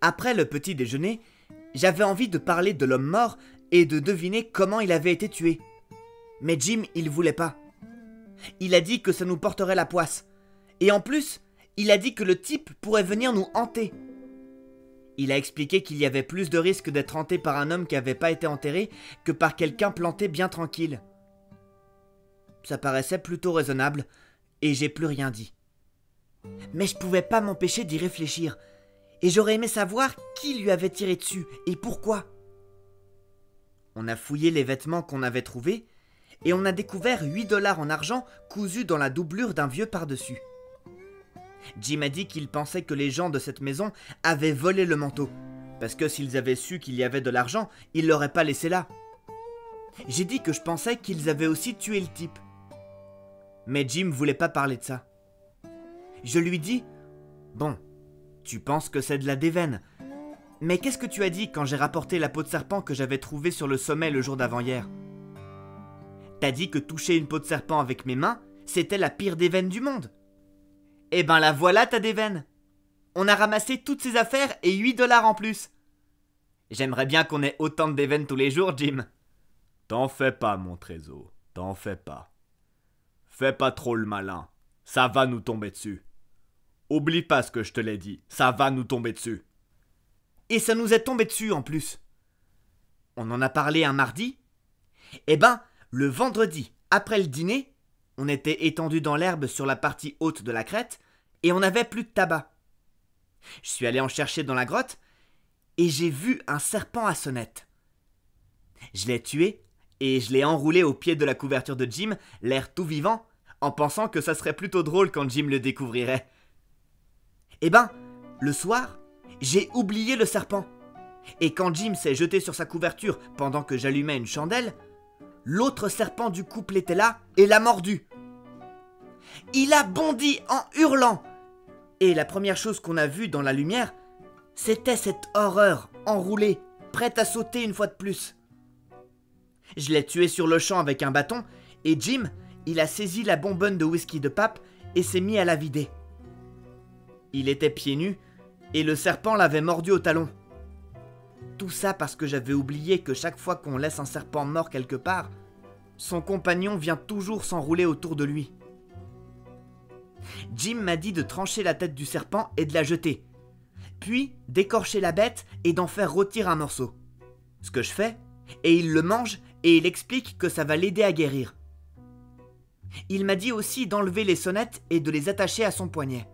Après le petit déjeuner, j'avais envie de parler de l'homme mort et de deviner comment il avait été tué. Mais Jim, il voulait pas. Il a dit que ça nous porterait la poisse. Et en plus, il a dit que le type pourrait venir nous hanter. Il a expliqué qu'il y avait plus de risques d'être hanté par un homme qui n'avait pas été enterré que par quelqu'un planté bien tranquille. Ça paraissait plutôt raisonnable, et j'ai plus rien dit. Mais je pouvais pas m'empêcher d'y réfléchir, et j'aurais aimé savoir qui lui avait tiré dessus, et pourquoi. On a fouillé les vêtements qu'on avait trouvés, et on a découvert 8 $ en argent cousus dans la doublure d'un vieux par-dessus. Jim a dit qu'il pensait que les gens de cette maison avaient volé le manteau, parce que s'ils avaient su qu'il y avait de l'argent, ils l'auraient pas laissé là. J'ai dit que je pensais qu'ils avaient aussi tué le type. Mais Jim voulait pas parler de ça. Je lui dis « Bon, tu penses que c'est de la déveine, mais qu'est-ce que tu as dit quand j'ai rapporté la peau de serpent que j'avais trouvée sur le sommet le jour d'avant-hier ? T'as dit que toucher une peau de serpent avec mes mains, c'était la pire déveine du monde. Eh ben la voilà ta déveine. On a ramassé toutes ces affaires et 8 $ en plus. J'aimerais bien qu'on ait autant de déveines tous les jours, Jim. T'en fais pas, mon trésor, t'en fais pas. Fais pas trop le malin, ça va nous tomber dessus. Oublie pas ce que je te l'ai dit, ça va nous tomber dessus. Et ça nous est tombé dessus en plus. On en a parlé un mardi. Eh ben, le vendredi, après le dîner, on était étendus dans l'herbe sur la partie haute de la crête et on n'avait plus de tabac. Je suis allé en chercher dans la grotte et j'ai vu un serpent à sonnette. Je l'ai tué et je l'ai enroulé au pied de la couverture de Jim, l'air tout vivant, en pensant que ça serait plutôt drôle quand Jim le découvrirait. Eh ben, le soir, j'ai oublié le serpent. Et quand Jim s'est jeté sur sa couverture pendant que j'allumais une chandelle, l'autre serpent du couple était là et l'a mordu. Il a bondi en hurlant. Et la première chose qu'on a vue dans la lumière, c'était cette horreur enroulée, prête à sauter une fois de plus. Je l'ai tué sur le champ avec un bâton et Jim, il a saisi la bonbonne de whisky de pape et s'est mis à la vider. Il était pieds nus et le serpent l'avait mordu au talon. Tout ça parce que j'avais oublié que chaque fois qu'on laisse un serpent mort quelque part, son compagnon vient toujours s'enrouler autour de lui. Jim m'a dit de trancher la tête du serpent et de la jeter, puis d'écorcher la bête et d'en faire rôtir un morceau. Ce que je fais, et il le mange et il explique que ça va l'aider à guérir. Il m'a dit aussi d'enlever les sonnettes et de les attacher à son poignet.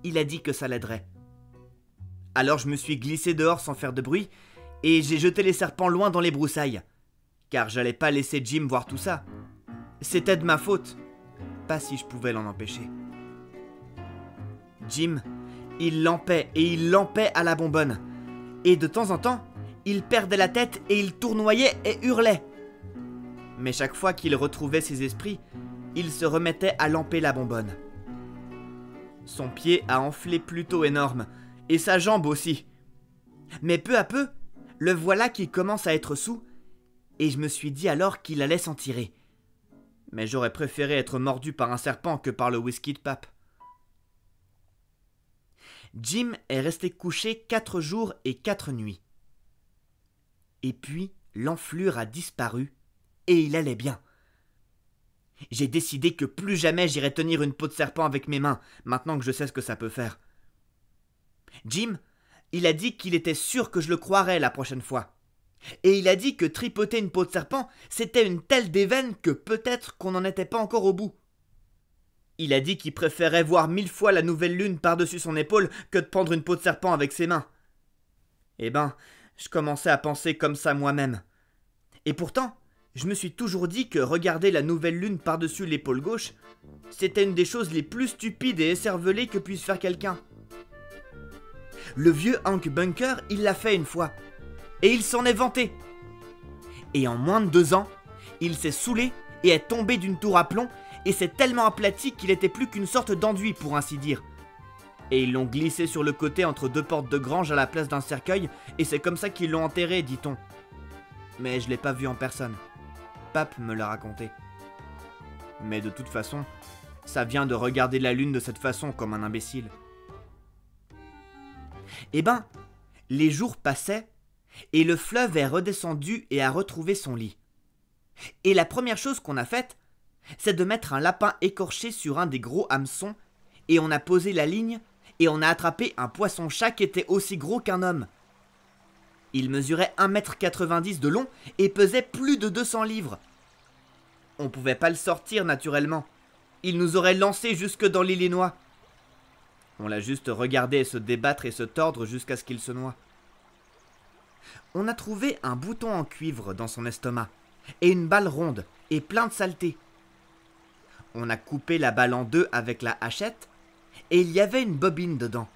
Il a dit que ça l'aiderait. Alors je me suis glissé dehors sans faire de bruit et j'ai jeté les serpents loin dans les broussailles, car j'allais pas laisser Jim voir tout ça. C'était de ma faute, pas si je pouvais l'en empêcher. Jim, il lampait et il lampait à la bonbonne, et de temps en temps, il perdait la tête et il tournoyait et hurlait. Mais chaque fois qu'il retrouvait ses esprits, il se remettait à lamper la bonbonne. Son pied a enflé plutôt énorme, et sa jambe aussi. Mais peu à peu, le voilà qui commence à être saoul, et je me suis dit alors qu'il allait s'en tirer. Mais j'aurais préféré être mordu par un serpent que par le whisky de pape. Jim est resté couché 4 jours et 4 nuits. Et puis, l'enflure a disparu, et il allait bien. J'ai décidé que plus jamais j'irai tenir une peau de serpent avec mes mains, maintenant que je sais ce que ça peut faire. Jim, il a dit qu'il était sûr que je le croirais la prochaine fois. Et il a dit que tripoter une peau de serpent, c'était une telle déveine que peut-être qu'on n'en était pas encore au bout. Il a dit qu'il préférait voir 1000 fois la nouvelle lune par-dessus son épaule que de prendre une peau de serpent avec ses mains. Eh ben, je commençais à penser comme ça moi-même. Et pourtant, je me suis toujours dit que regarder la nouvelle lune par-dessus l'épaule gauche, c'était une des choses les plus stupides et écervelées que puisse faire quelqu'un. Le vieux Hank Bunker, il l'a fait une fois. Et il s'en est vanté. Et en moins de 2 ans, il s'est saoulé et est tombé d'une tour à plomb et s'est tellement aplati qu'il était plus qu'une sorte d'enduit pour ainsi dire. Et ils l'ont glissé sur le côté entre 2 portes de grange à la place d'un cercueil et c'est comme ça qu'ils l'ont enterré, dit-on. Mais je l'ai pas vu en personne. Pape me l'a raconté. Mais de toute façon, ça vient de regarder la lune de cette façon comme un imbécile. Eh ben, Les jours passaient, et le fleuve est redescendu et a retrouvé son lit. Et la première chose qu'on a faite, c'est de mettre un lapin écorché sur un des gros hameçons, et on a posé la ligne, et on a attrapé un poisson-chat qui était aussi gros qu'un homme. Il mesurait 1,90 m de long et pesait plus de 200 livres. On pouvait pas le sortir naturellement. Il nous aurait lancé jusque dans l'Illinois. On l'a juste regardé se débattre et se tordre jusqu'à ce qu'il se noie. On a trouvé un bouton en cuivre dans son estomac, et une balle ronde, et plein de saleté. On a coupé la balle en deux avec la hachette, et il y avait une bobine dedans.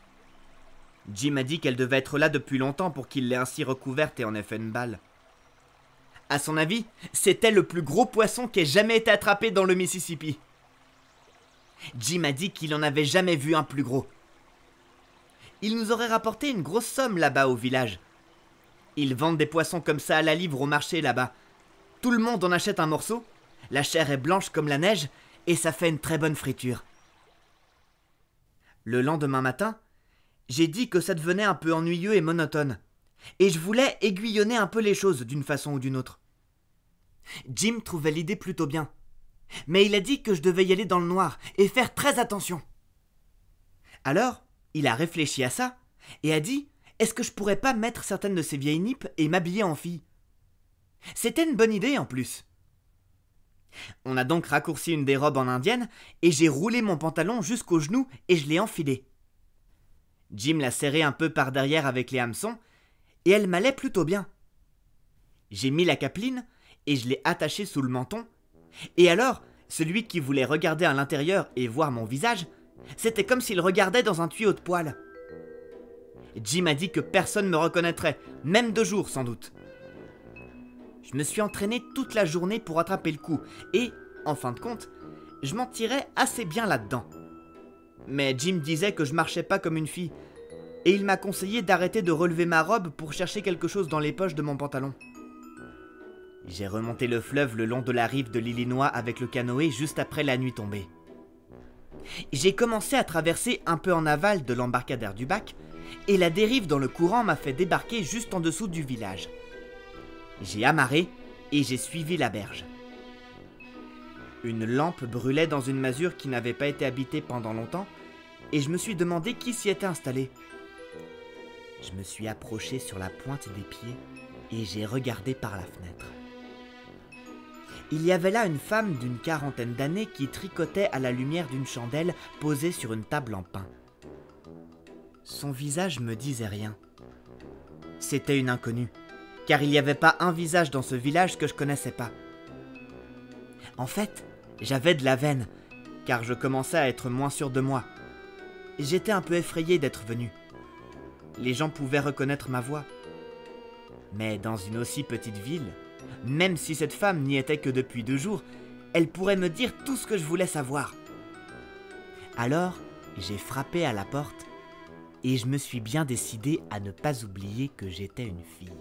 Jim a dit qu'elle devait être là depuis longtemps pour qu'il l'ait ainsi recouverte et en ait fait une balle. À son avis, c'était le plus gros poisson qui ait jamais été attrapé dans le Mississippi. Jim a dit qu'il n'en avait jamais vu un plus gros. Il nous aurait rapporté une grosse somme là-bas au village. Ils vendent des poissons comme ça à la livre au marché là-bas. Tout le monde en achète un morceau, la chair est blanche comme la neige et ça fait une très bonne friture. Le lendemain matin, j'ai dit que ça devenait un peu ennuyeux et monotone, et je voulais aiguillonner un peu les choses d'une façon ou d'une autre. Jim trouvait l'idée plutôt bien, mais il a dit que je devais y aller dans le noir et faire très attention. Alors, il a réfléchi à ça et a dit « Est-ce que je pourrais pas mettre certaines de ces vieilles nippes et m'habiller en fille ?» C'était une bonne idée en plus. On a donc raccourci une des robes en indienne et j'ai roulé mon pantalon jusqu'au genou et je l'ai enfilé. Jim l'a serré un peu par derrière avec les hameçons et elle m'allait plutôt bien. J'ai mis la capeline et je l'ai attachée sous le menton. Et alors, celui qui voulait regarder à l'intérieur et voir mon visage, c'était comme s'il regardait dans un tuyau de poêle. Jim a dit que personne ne me reconnaîtrait, même de jour sans doute. Je me suis entraîné toute la journée pour attraper le coup et, en fin de compte, je m'en tirais assez bien là-dedans. Mais Jim disait que je marchais pas comme une fille et il m'a conseillé d'arrêter de relever ma robe pour chercher quelque chose dans les poches de mon pantalon. J'ai remonté le fleuve le long de la rive de l'Illinois avec le canoë juste après la nuit tombée. J'ai commencé à traverser un peu en aval de l'embarcadère du bac et la dérive dans le courant m'a fait débarquer juste en dessous du village. J'ai amarré et j'ai suivi la berge. Une lampe brûlait dans une masure qui n'avait pas été habitée pendant longtemps et je me suis demandé qui s'y était installé. Je me suis approché sur la pointe des pieds et j'ai regardé par la fenêtre. Il y avait là une femme d'une 40aine d'années qui tricotait à la lumière d'une chandelle posée sur une table en pin. Son visage me disait rien. C'était une inconnue, car il n'y avait pas un visage dans ce village que je connaissais pas. En fait, j'avais de la veine, car je commençais à être moins sûr de moi. J'étais un peu effrayé d'être venu. Les gens pouvaient reconnaître ma voix. Mais dans une aussi petite ville, même si cette femme n'y était que depuis 2 jours, elle pourrait me dire tout ce que je voulais savoir. Alors, j'ai frappé à la porte et je me suis bien décidé à ne pas oublier que j'étais une fille.